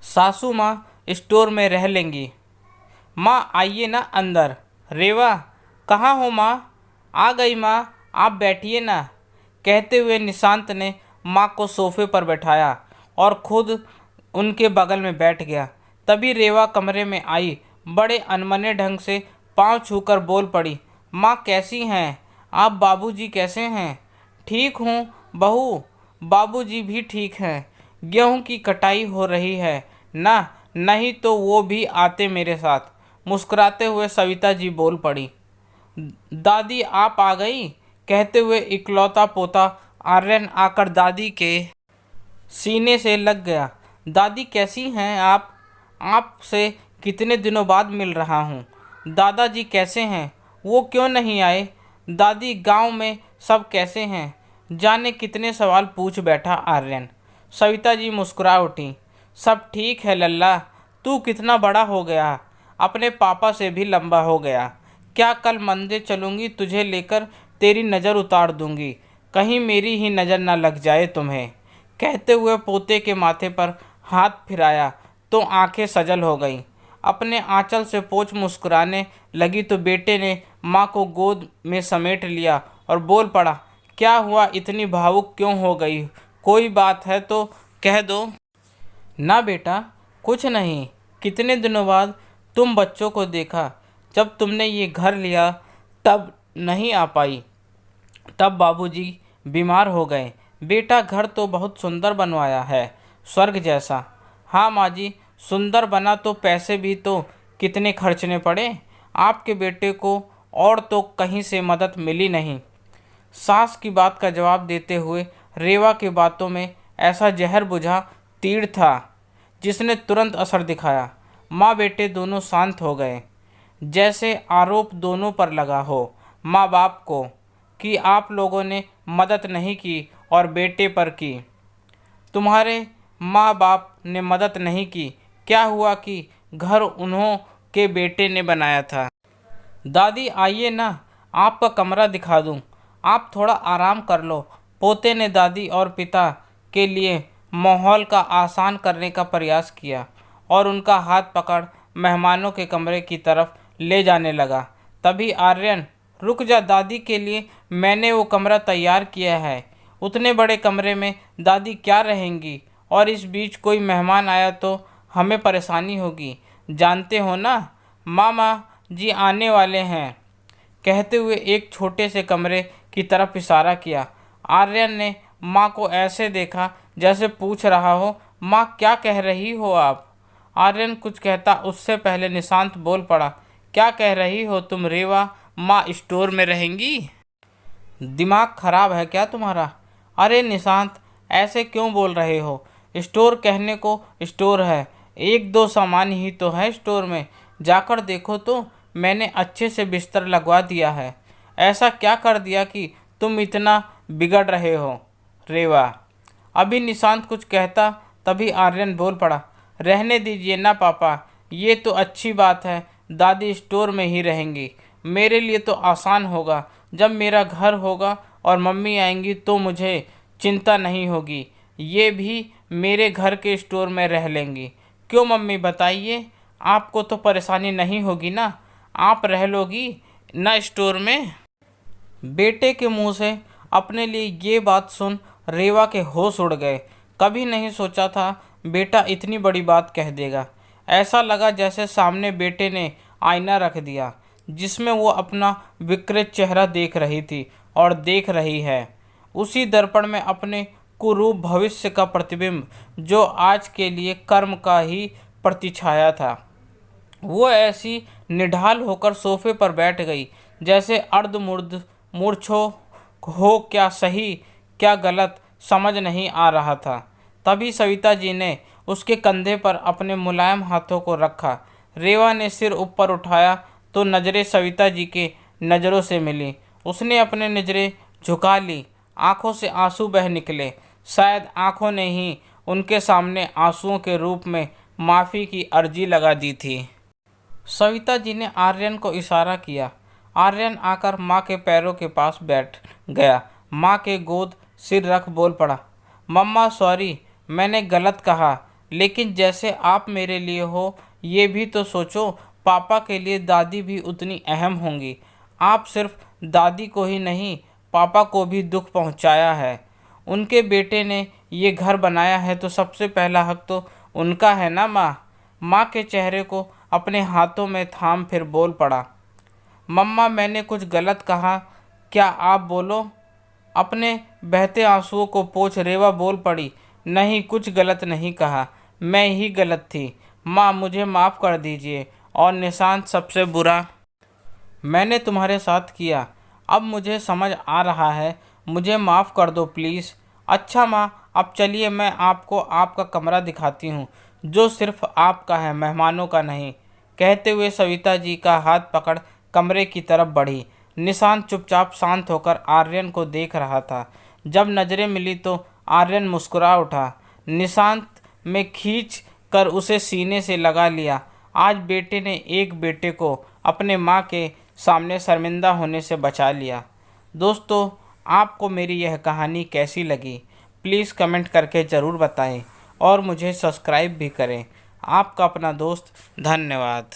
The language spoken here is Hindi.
सासू माँ स्टोर में रह लेंगी। माँ आइए ना अंदर। रेवा, कहाँ हो माँ? आ गई माँ, आप बैठिए ना, कहते हुए निशांत ने माँ को सोफे पर बैठाया और खुद उनके बगल में बैठ गया। तभी रेवा कमरे में आई, बड़े अनमने ढंग से पांव छूकर बोल पड़ी, माँ कैसी हैं आप? बाबूजी कैसे हैं? ठीक हूँ बहू, बाबूजी भी ठीक हैं। गेहूं की कटाई हो रही है ना, नहीं तो वो भी आते मेरे साथ। मुस्कुराते हुए सविता जी बोल पड़ी। दादी आप आ गई, कहते हुए इकलौता पोता आर्यन आकर दादी के सीने से लग गया। दादी कैसी हैं आप? आपसे कितने दिनों बाद मिल रहा हूँ। दादाजी कैसे हैं? वो क्यों नहीं आए? दादी गांव में सब कैसे हैं? जाने कितने सवाल पूछ बैठा आर्यन। सविता जी मुस्कुरा उठी। सब ठीक है लल्ला, तू कितना बड़ा हो गया, अपने पापा से भी लंबा हो गया। क्या कल मंदिर चलूँगी तुझे लेकर, तेरी नज़र उतार दूँगी, कहीं मेरी ही नज़र न लग जाए तुम्हें। कहते हुए पोते के माथे पर हाथ फिराया तो आंखें सजल हो गईं। अपने आंचल से पोंछ मुस्कुराने लगी तो बेटे ने माँ को गोद में समेट लिया और बोल पड़ा, क्या हुआ, इतनी भावुक क्यों हो गई? कोई बात है तो कह दो। ना बेटा, कुछ नहीं। कितने दिनों बाद तुम बच्चों को देखा। जब तुमने ये घर लिया तब नहीं आ पाई, तब बाबूजी बीमार हो गए। बेटा घर तो बहुत सुंदर बनवाया है, स्वर्ग जैसा। हाँ माँ जी, सुंदर बना तो पैसे भी तो कितने खर्चने पड़े। आपके बेटे को और तो कहीं से मदद मिली नहीं। सास की बात का जवाब देते हुए रेवा की बातों में ऐसा जहर बुझा तीर था जिसने तुरंत असर दिखाया। माँ बेटे दोनों शांत हो गए, जैसे आरोप दोनों पर लगा हो, माँ बाप को, कि आप लोगों ने मदद नहीं की और बेटे पर की। तुम्हारे माँ बाप ने मदद नहीं की, क्या हुआ कि घर उन्हों के बेटे ने बनाया था। दादी आइए ना, आपका कमरा दिखा दूं, आप थोड़ा आराम कर लो। पोते ने दादी और पिता के लिए माहौल का आसान करने का प्रयास किया और उनका हाथ पकड़ मेहमानों के कमरे की तरफ ले जाने लगा। तभी आर्यन, रुक जा, दादी के लिए मैंने वो कमरा तैयार किया है। उतने बड़े कमरे में दादी क्या रहेंगी, और इस बीच कोई मेहमान आया तो हमें परेशानी होगी, जानते हो ना। मामा जी आने वाले हैं, कहते हुए एक छोटे से कमरे की तरफ इशारा किया। आर्यन ने माँ को ऐसे देखा जैसे पूछ रहा हो, माँ क्या कह रही हो आप? आर्यन कुछ कहता उससे पहले निशांत बोल पड़ा, क्या कह रही हो तुम रेवा? माँ स्टोर में रहेंगी? दिमाग खराब है क्या तुम्हारा? अरे निशांत, ऐसे क्यों बोल रहे हो? स्टोर कहने को स्टोर है, एक दो सामान ही तो है स्टोर में। जाकर देखो तो, मैंने अच्छे से बिस्तर लगवा दिया है। ऐसा क्या कर दिया कि तुम इतना बिगड़ रहे हो रेवा? अभी निशांत कुछ कहता तभी आर्यन बोल पड़ा, रहने दीजिए ना पापा, ये तो अच्छी बात है, दादी स्टोर में ही रहेंगी। मेरे लिए तो आसान होगा, जब मेरा घर होगा और मम्मी आएंगी तो मुझे चिंता नहीं होगी, ये भी मेरे घर के स्टोर में रह लेंगी। क्यों मम्मी बताइए, आपको तो परेशानी नहीं होगी ना, आप रह लोगी ना स्टोर में। बेटे के मुंह से अपने लिए ये बात सुन रेवा के होश उड़ गए। कभी नहीं सोचा था बेटा इतनी बड़ी बात कह देगा। ऐसा लगा जैसे सामने बेटे ने आईना रख दिया जिसमें वो अपना विकृत चेहरा देख रही थी और देख रही है उसी दर्पण में अपने कुरूप भविष्य का प्रतिबिंब, जो आज के लिए कर्म का ही प्रतिछाया था। वो ऐसी निढाल होकर सोफे पर बैठ गई जैसे अर्धमुर्द मूर्छो हो, क्या सही क्या गलत समझ नहीं आ रहा था। तभी सविता जी ने उसके कंधे पर अपने मुलायम हाथों को रखा। रेवा ने सिर ऊपर उठाया तो नज़रें सविता जी के नज़रों से मिली। उसने अपने नज़रें झुका ली, आंखों से आंसू बह निकले। शायद आंखों ने ही उनके सामने आंसुओं के रूप में माफ़ी की अर्जी लगा दी थी। सविता जी ने आर्यन को इशारा किया। आर्यन आकर माँ के पैरों के पास बैठ गया। माँ के गोद सिर रख बोल पड़ा, मम्मा सॉरी, मैंने गलत कहा, लेकिन जैसे आप मेरे लिए हो, ये भी तो सोचो, पापा के लिए दादी भी उतनी अहम होंगी। आप सिर्फ दादी को ही नहीं, पापा को भी दुख पहुंचाया है। उनके बेटे ने ये घर बनाया है तो सबसे पहला हक तो उनका है ना माँ। माँ के चेहरे को अपने हाथों में थाम फिर बोल पड़ा, मम्मा मैंने कुछ गलत कहा क्या, आप बोलो। अपने बहते आंसुओं को पोंछ रेवा बोल पड़ी, नहीं कुछ गलत नहीं कहा, मैं ही गलत थी माँ, मुझे माफ़ कर दीजिए। और निशांत सबसे बुरा मैंने तुम्हारे साथ किया, अब मुझे समझ आ रहा है, मुझे माफ़ कर दो प्लीज़। अच्छा माँ, अब चलिए मैं आपको आपका कमरा दिखाती हूँ, जो सिर्फ आपका है, मेहमानों का नहीं। कहते हुए सविता जी का हाथ पकड़ कमरे की तरफ बढ़ी। निशांत चुपचाप शांत होकर आर्यन को देख रहा था। जब नज़रें मिली तो आर्यन मुस्कुरा उठा, निशांत में खींच कर उसे सीने से लगा लिया। आज बेटे ने एक बेटे को अपने माँ के सामने शर्मिंदा होने से बचा लिया। दोस्तों, आपको मेरी यह कहानी कैसी लगी प्लीज़ कमेंट करके ज़रूर बताएं और मुझे सब्सक्राइब भी करें। आपका अपना दोस्त, धन्यवाद।